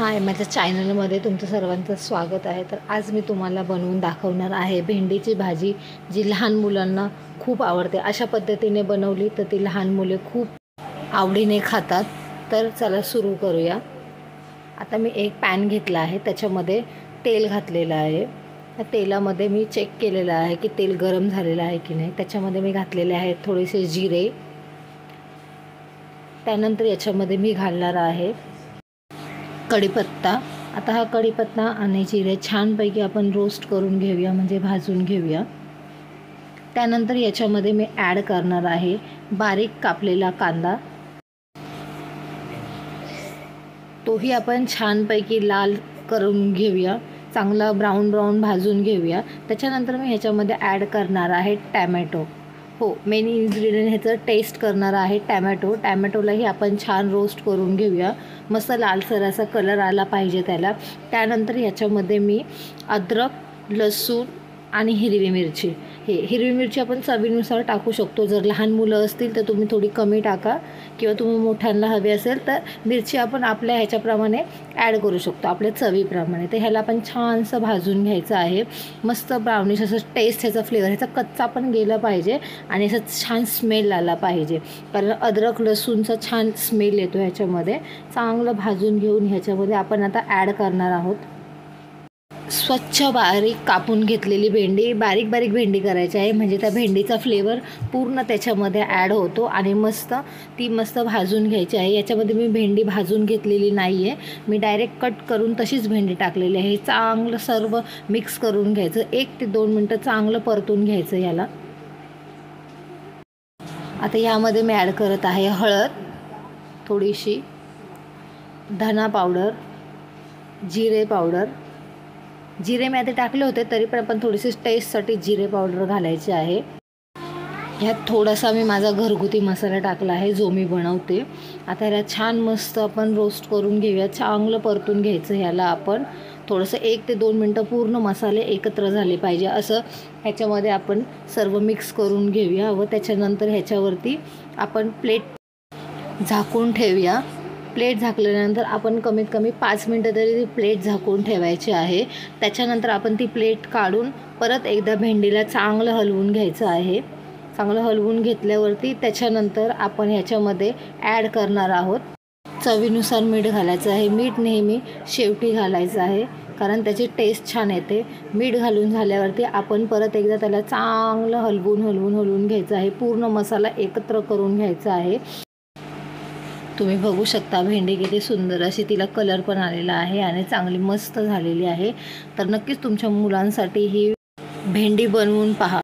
हाय, माझ्या चॅनलमध्ये तुमचं सर्वांचं स्वागत आहे। तर आज मी तुम्हाला बनवून दाखवणार आहे भेंडीची भाजी, जी लहान मुलांना खूप आवडते। अशा पद्धतीने बनवली तर ती लहान मुले खूप आवडीने खातात। तर चला सुरू करूया। आता मी एक पॅन घेतला आहे, त्याच्यामध्ये तेल घातलेलं आहे। त्या तेलामध्ये मी चेक केलेलं आहे की तेल गरम झालेलं आहे की नाही। त्याच्यामध्ये मी घातलेले आहेत थोडेसे जिरे। त्यानंतर याच्यामध्ये मी घालणार आहे कढीपत्ता। आता हा कढीपत्ता आणि जिरे छानपैकी आपण रोस्ट करून घेऊया, म्हणजे भाजून घेऊया। त्यानंतर याच्यामध्ये मी ॲड करणार आहे बारीक कापलेला कांदा। तोही आपण छानपैकी लाल करून घेऊया, चांगला ब्राऊन भाजून घेऊया। त्याच्यानंतर मी ह्याच्यामध्ये ॲड करणार आहे टॅमॅटो। हो, मेन इन्ग्रेडियंट ह्याचं टेस्ट करणार आहे टॅमॅटो। टॅमॅटोलाही आपण छान रोस्ट करून घेऊया, मस्त लालसर असा कलर आला पाहिजे त्याला। त्यानंतर ह्याच्यामध्ये मी अद्रक, लसूण आणि हिरवी मिरची, हिरवी मिरची आपण चवीनुसार टाकू शकतो। जर लहान मुलं असतील तर तुम्ही थोडी कमी टाका, किंवा तुम्ही मोठ्यांना हवी असेल तर मिरची आपण आपल्या ह्याच्याप्रमाणे ॲड करू शकतो, आपल्या चवीप्रमाणे। तर ह्याला आपण छानसं भाजून घ्यायचं आहे, मस्त ब्राउनिश असं टेस्ट, ह्याचा फ्लेवर, ह्याचा कच्चा पण गेला पाहिजे आणि असं छान स्मेल आला पाहिजे, कारण अद्रक लसूणचा छान स्मेल येतो ह्याच्यामध्ये। चांगलं भाजून घेऊन ह्याच्यामध्ये आपण आता ॲड करणार आहोत स्वच्छ बारीक कापून घेतलेली भेंडी। बारीक भेंडी करायची आहे, म्हणजे त्या भेंडीचा फ्लेवर पूर्ण त्याच्यामध्ये ॲड होतो आणि ती मस्त भाजून घ्यायची आहे। याच्यामध्ये मी भेंडी भाजून घेतलेली नाही आहे, मी डायरेक्ट कट करून तशीच भेंडी टाकलेली आहे। चांगलं सर्व मिक्स करून घ्यायचं, 1 ते 2 मिनटं चांगलं परतून घ्यायचं याला। आता यामध्ये मी ॲड करत आहे हळद थोडीशी, धना पावडर, जिरे पावडर। जिरे मी आता टाकले होते, तरी पण आपण थोडीशी टेस्टसाठी जिरे पावडर घालायची आहे। ह्यात थोडासा मी माझा घरगुती मसाला टाकला आहे, जो मी बनवते। आता ह्याला छान मस्त आपण रोस्ट करून घेऊया, चांगलं परतून घ्यायचं ह्याला आपण थोडंसं। 1 ते 2 मिनटं पूर्ण मसाले एकत्र झाले पाहिजे असं ह्याच्यामध्ये आपण सर्व मिक्स करून घेऊया। व त्याच्यानंतर ह्याच्यावरती आपण प्लेट झाकून ठेवूया। प्लेट झाकल्यानंतर आपण कमीत कमी 5 मिनटं तरी ती प्लेट झाकून ठेवायची आहे। त्याच्यानंतर आपण ती प्लेट काढून परत एकदा भेंडीला चांगलं हलवून घ्यायचं आहे। चांगलं हलवून घेतल्यावरती त्याच्यानंतर आपण ह्याच्यामध्ये ॲड करणार आहोत चवीनुसार मीठ घालायचं आहे। मीठ नेहमी शेवटी घालायचं आहे, कारण त्याची टेस्ट छान येते। मीठ घालून झाल्यावरती आपण परत एकदा त्याला चांगलं हलवून घ्यायचं आहे, पूर्ण मसाला एकत्र करून घ्यायचा आहे। तुम्ही बघू शकता भेंडी किती सुंदर अशी तिला कलर पण आलेला आहे आणि चांगली मस्त झालेली आहे। तर नक्कीच तुमच्या मुलांसाठी ही भेंडी बनवून पहा।